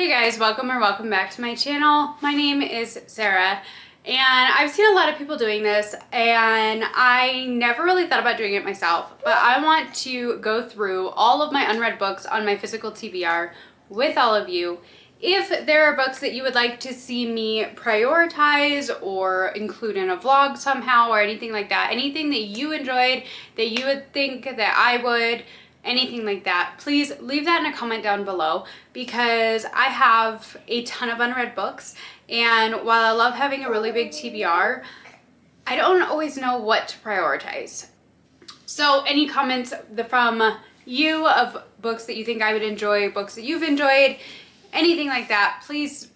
Hey guys, welcome back to my channel. My name is Sarah and I've seen a lot of people doing this and I never really thought about doing it myself, but I want to go through all of my unread books on my physical TBR with all of you. If there are books that you would like to see me prioritize or include in a vlog somehow or anything like that, anything that you enjoyed that you would think that I would, anything like that, please leave that in a comment down below, because I have a ton of unread books and while I love having a really big TBR, I don't always know what to prioritize. So any comments from you of books that you think I would enjoy, books that you've enjoyed, anything like that, please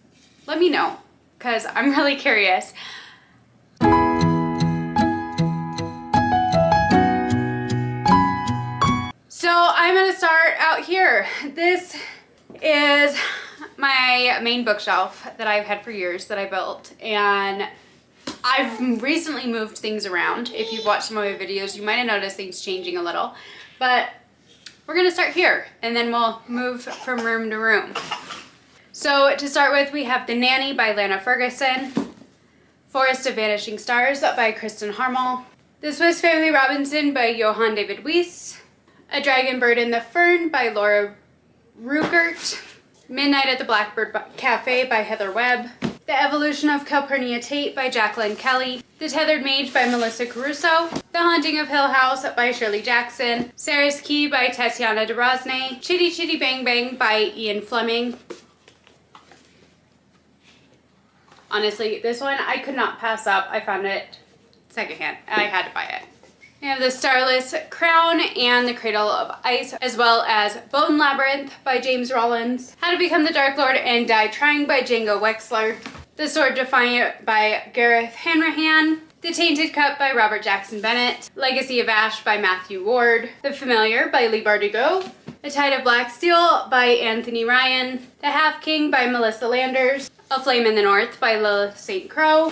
let me know because I'm really curious. So I'm gonna start out here. This is my main bookshelf that I've had for years that I built, and I've recently moved things around. If you've watched some of my videos, you might have noticed things changing a little, but we're gonna start here and then we'll move from room to room. So to start with, we have The Nanny by Lana Ferguson, Forest of Vanishing Stars by Kristen Harmel, The Swiss Family Robinson by Johann David Weiss, A Dragon Bird in the Fern by Laura Ruckert, Midnight at the Blackbird Cafe by Heather Webb, The Evolution of Calpurnia Tate by Jacqueline Kelly, The Tethered Mage by Melissa Caruso, The Haunting of Hill House by Shirley Jackson, Sarah's Key by Tatiana de Rosnay, Chitty Chitty Bang Bang by Ian Fleming. Honestly, this one I could not pass up. I found it secondhand. I had to buy it. We have The Starless Crown and The Cradle of Ice, as well as Bone Labyrinth by James Rollins, How to Become the Dark Lord and Die Trying by Django Wexler, The Sword Defiant by Gareth Hanrahan, The Tainted Cup by Robert Jackson Bennett, Legacy of Ash by Matthew Ward, The Familiar by Leigh Bardugo, A Tide of Black Steel by Anthony Ryan, The Half King by Melissa Landers, A Flame in the North by Lilith St. Crow,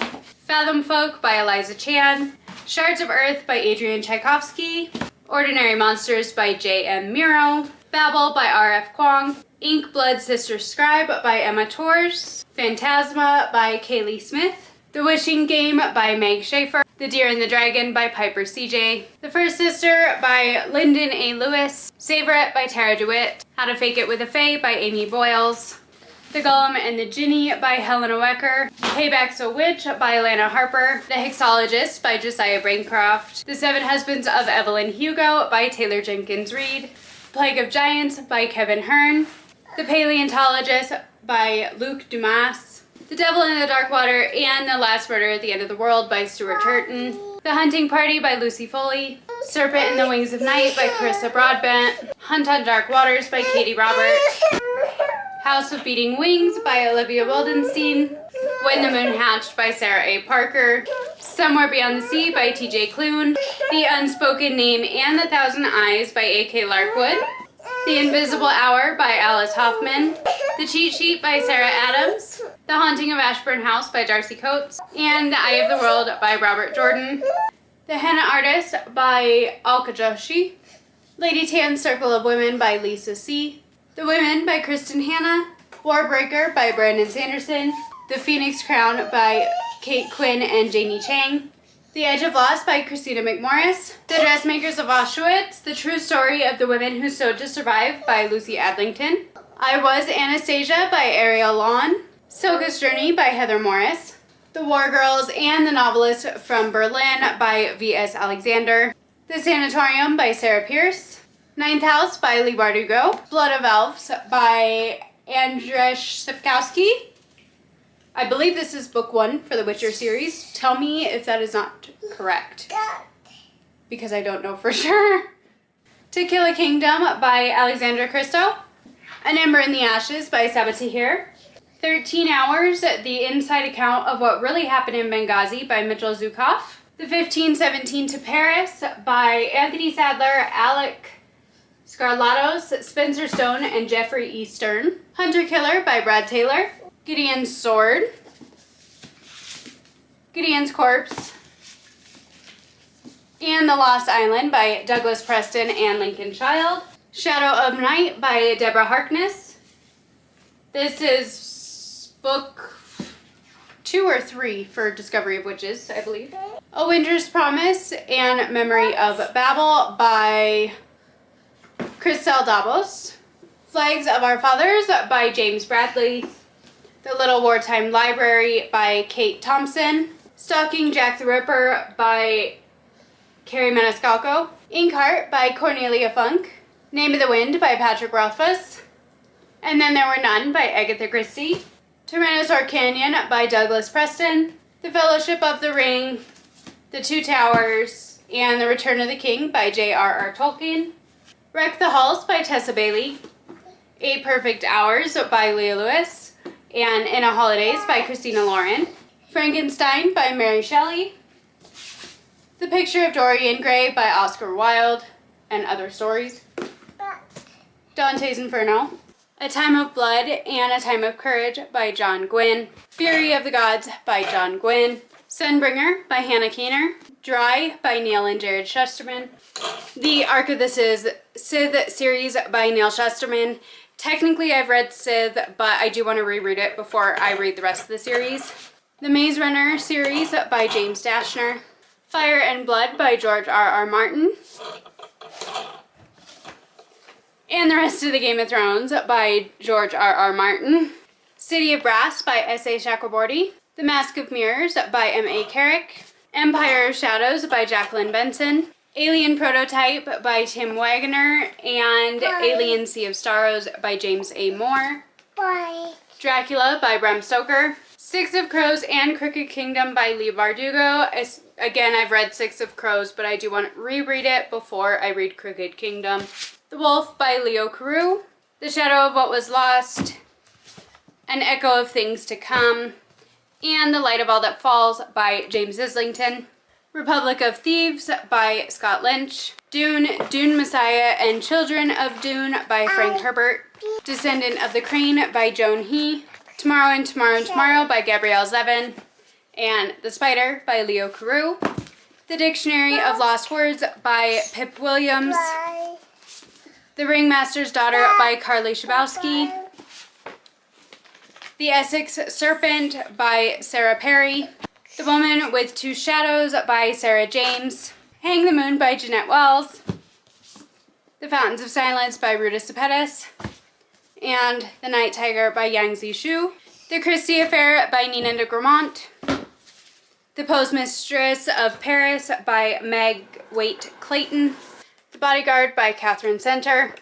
Fathom Folk by Eliza Chan, Shards of Earth by Adrian Tchaikovsky, Ordinary Monsters by J.M. Miro, Babel by R.F. Kwong, Ink Blood Sister Scribe by Emma Tors, Phantasma by Kaylee Smith, The Wishing Game by Meg Schaefer, The Deer and the Dragon by Piper C.J., The First Sister by Lyndon A. Lewis, Savor It by Tara DeWitt, How to Fake It with a Fae by Amy Boyles, The Golem and the Ginny by Helena Wecker, Payback's a Witch by Lana Harper, The Hexologist by Josiah Braincroft, The Seven Husbands of Evelyn Hugo by Taylor Jenkins Reid, Plague of Giants by Kevin Hearn, The Paleontologist by Luke Dumas, The Devil in the Dark Water and The Last Murder at the End of the World by Stuart Turton, The Hunting Party by Lucy Foley, Serpent in the Wings of Night by Carissa Broadbent, Hunt on Dark Waters by Katie Roberts, House of Beating Wings by Olivia Wildenstein, When the Moon Hatched by Sarah A. Parker, Somewhere Beyond the Sea by T.J. Klune, The Unspoken Name and the Thousand Eyes by A.K. Larkwood, The Invisible Hour by Alice Hoffman, The Cheat Sheet by Sarah Adams, The Haunting of Ashburn House by Darcy Coates, and The Eye of the World by Robert Jordan, The Henna Artist by Alka Joshi, Lady Tan's Circle of Women by Lisa C., The Women by Kristen Hanna, Warbreaker by Brandon Sanderson, The Phoenix Crown by Kate Quinn and Janie Chang, The Edge of Loss by Christina McMorris, The Dressmakers of Auschwitz, The True Story of the Women Who Sewed to Survive by Lucy Adlington, I Was Anastasia by Ariel Lawn, Soka's Journey by Heather Morris, The War Girls and the Novelist from Berlin by V.S. Alexander, The Sanatorium by Sarah Pierce, Ninth House by Leigh Bardugo, Blood of Elves by Andrzej Sapkowski. I believe this is book 1 for the Witcher series. Tell me if that is not correct, because I don't know for sure. To Kill a Kingdom by Alexandra Christo, An Ember in the Ashes by Sabaa Tahir, 13 Hours, The Inside Account of What Really Happened in Benghazi by Mitchell Zukoff, The 1517 to Paris by Anthony Sadler, Alec Scarlatos, Spencer Stone, and Jeffrey E. Stern, Hunter Killer by Brad Taylor, Gideon's Sword, Gideon's Corpse, and The Lost Island by Douglas Preston and Lincoln Child, Shadow of Night by Deborah Harkness, This is book 2 or 3 for Discovery of Witches, I believe. A Winter's Promise and Memory of Babel by Christelle Dabos. Flags of Our Fathers by James Bradley. The Little Wartime Library by Kate Thompson. Stalking Jack the Ripper by Carrie Maniscalco. Inkheart by Cornelia Funk. Name of the Wind by Patrick Rothfuss. And Then There Were None by Agatha Christie. Tyrannosaur Canyon by Douglas Preston. The Fellowship of the Ring, The Two Towers, and The Return of the King by J.R.R. Tolkien. Wreck the Halls by Tessa Bailey. 8 Perfect Hours by Leah Lewis. And In a Holidays by Christina Lauren. Frankenstein by Mary Shelley. The Picture of Dorian Gray by Oscar Wilde and Other Stories. Dante's Inferno. A Time of Blood and A Time of Courage by John Gwynne. Fury of the Gods by John Gwynne. Sunbringer by Hannah Keener. Dry by Neil and Jared Shusterman. The Ark of the Sith series by Neil Shusterman. Technically I've read Sith, but I do want to reread it before I read the rest of the series. The Maze Runner series by James Dashner. Fire and Blood by George R.R. Martin. And the rest of the Game of Thrones by George R.R. Martin. City of Brass by S.A. Chakraborty. The Mask of Mirrors by M.A. Carrick. Empire of Shadows by Jacqueline Benson. Alien Prototype by Tim Wagner. And Alien Sea of Sorrows by James A. Moore. Dracula by Bram Stoker. Six of Crows and Crooked Kingdom by Leigh Bardugo. Again, I've read Six of Crows, but I do want to reread it before I read Crooked Kingdom. The Wolf by Leo Carew. The Shadow of What Was Lost. An Echo of Things to Come. And The Light of All That Falls by James Islington. Republic of Thieves by Scott Lynch. Dune, Dune Messiah and Children of Dune by Frank Herbert. Descendant of the Crane by Joan He. Tomorrow and Tomorrow and Tomorrow by Gabrielle Zevin. And The Spider by Leo Carew. The Dictionary of Lost Words by Pip Williams. The Ringmaster's Daughter by Carly Shabowski. The Essex Serpent by Sarah Perry. The Woman with Two Shadows by Sarah James. Hang the Moon by Jeanette Wells. The Fountains of Silence by Ruta Sepetys. And The Night Tiger by Yang Zixu. The Christie Affair by Nina de Gramont. The Postmistress of Paris by Meg Waite Clayton. The Bodyguard by Catherine Center.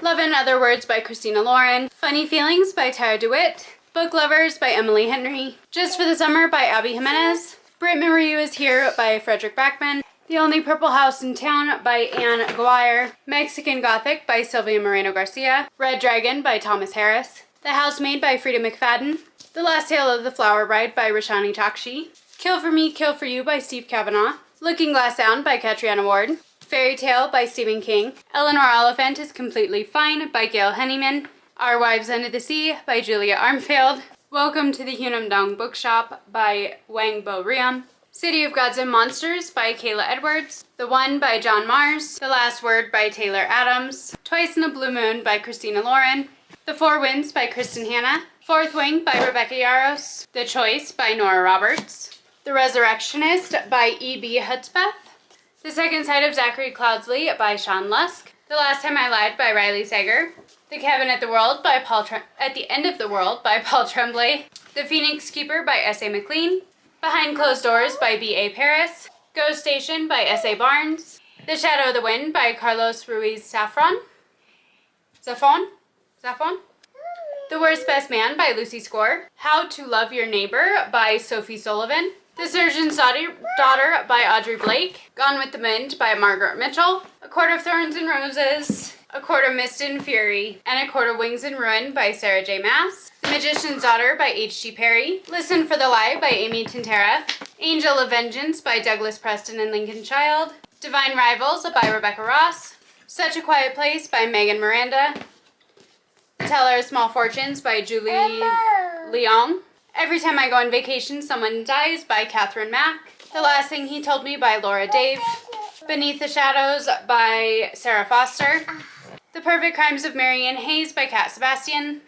Love and Other Words by Christina Lauren. Funny Feelings by Tara DeWitt. Book Lovers by Emily Henry. Just for the Summer by Abby Jimenez. Britt Marie Is Here by Frederick Backman. The Only Purple House in Town by Anne Guire. Mexican Gothic by Sylvia Moreno Garcia. Red Dragon by Thomas Harris. The Housemaid by Frida McFadden. The Last Tale of the Flower Bride by Rashani Takshi. Kill for Me, Kill for You by Steve Kavanaugh. Looking Glass Down by Catriona Ward. Fairy Tale by Stephen King. Eleanor Oliphant is Completely Fine by Gail Henneman. Our Wives Under the Sea by Julia Armfield. Welcome to the Hunam Dong Bookshop by Wang Bo Riam. City of Gods and Monsters by Kayla Edwards. The One by John Mars. The Last Word by Taylor Adams. Twice in a Blue Moon by Christina Lauren. The Four Winds by Kristen Hanna. Fourth Wing by Rebecca Yaros. The Choice by Nora Roberts. The Resurrectionist by E.B. Hudspeth. The Second Sight of Zachary Cloudsley by Sean Lusk. The Last Time I Lied by Riley Sager. The Cabin at the End of the World by Paul Tremblay. The Phoenix Keeper by S.A. McLean. Behind Closed Doors by B.A. Paris. Ghost Station by S.A. Barnes. The Shadow of the Wind by Carlos Ruiz Zafón. The Worst Best Man by Lucy Score. How to Love Your Neighbor by Sophie Sullivan. The Surgeon's Daughter by Audrey Blake. Gone with the Wind by Margaret Mitchell. A Court of Thorns and Roses. A Court of Mist and Fury. And A Court of Wings and Ruin by Sarah J. Maas. The Magician's Daughter by H.G. Perry. Listen for the Lie by Amy Tintera. Angel of Vengeance by Douglas Preston and Lincoln Child. Divine Rivals by Rebecca Ross. Such a Quiet Place by Megan Miranda. The Teller of Small Fortunes by Julie Leong. Every Time I Go on Vacation, Someone Dies by Catherine Mack. The Last Thing He Told Me by Laura Dave. Beneath the Shadows by Sarah Foster. The Perfect Crimes of Marianne Hayes by Kat Sebastian.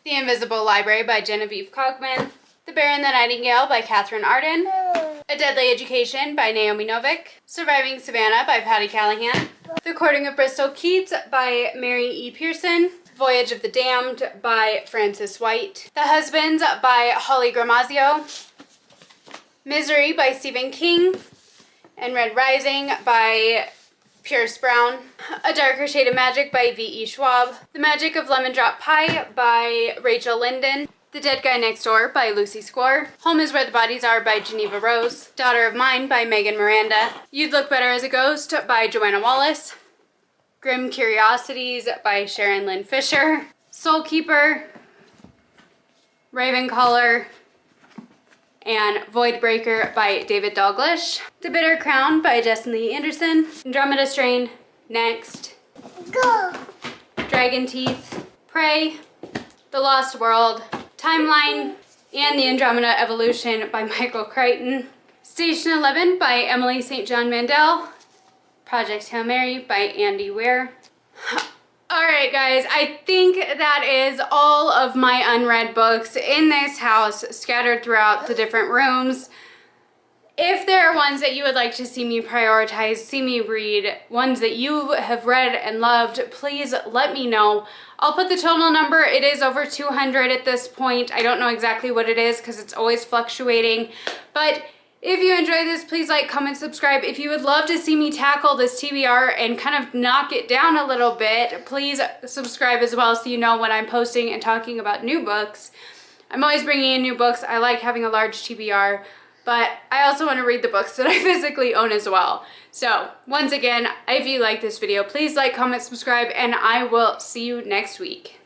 The The Invisible Library by Genevieve Cogman, The Bear and the Nightingale by Catherine Arden, A Deadly Education by Naomi Novik, Surviving Savannah by Patty Callahan, The Courting of Bristol Keats by Mary E. Pearson, Voyage of the Damned by Frances White, The Husbands by Holly Gramazio, Misery by Stephen King, and Red Rising by Pierce Brown, A Darker Shade of Magic by V.E. Schwab, The Magic of Lemon Drop Pie by Rachel Linden, The Dead Guy Next Door by Lucy Score, Home is Where the Bodies Are by Geneva Rose, Daughter of Mine by Megan Miranda, You'd Look Better as a Ghost by Joanna Wallace, Grim Curiosities by Sharon Lynn Fisher, Soul Keeper, Ravencaller, and Voidbreaker by David Dalglish, The Bitter Crown by Justin Lee Anderson, Andromeda Strain, Next, Go, Dragon Teeth, Prey, The Lost World, Timeline, and The Andromeda Evolution by Michael Crichton, Station 11 by Emily St. John Mandel, Project Hail Mary by Andy Weir. Alright guys, I think that is all of my unread books in this house scattered throughout the different rooms. If there are ones that you would like to see me prioritize, see me read, ones that you have read and loved, please let me know. I'll put the total number. It is over 200 at this point. I don't know exactly what it is because it's always fluctuating, but if you enjoyed this, please like, comment, subscribe. If you would love to see me tackle this TBR and kind of knock it down a little bit, please subscribe as well so you know when I'm posting and talking about new books. I'm always bringing in new books. I like having a large TBR, but I also want to read the books that I physically own as well. So once again, if you like this video, please like, comment, subscribe, and I will see you next week.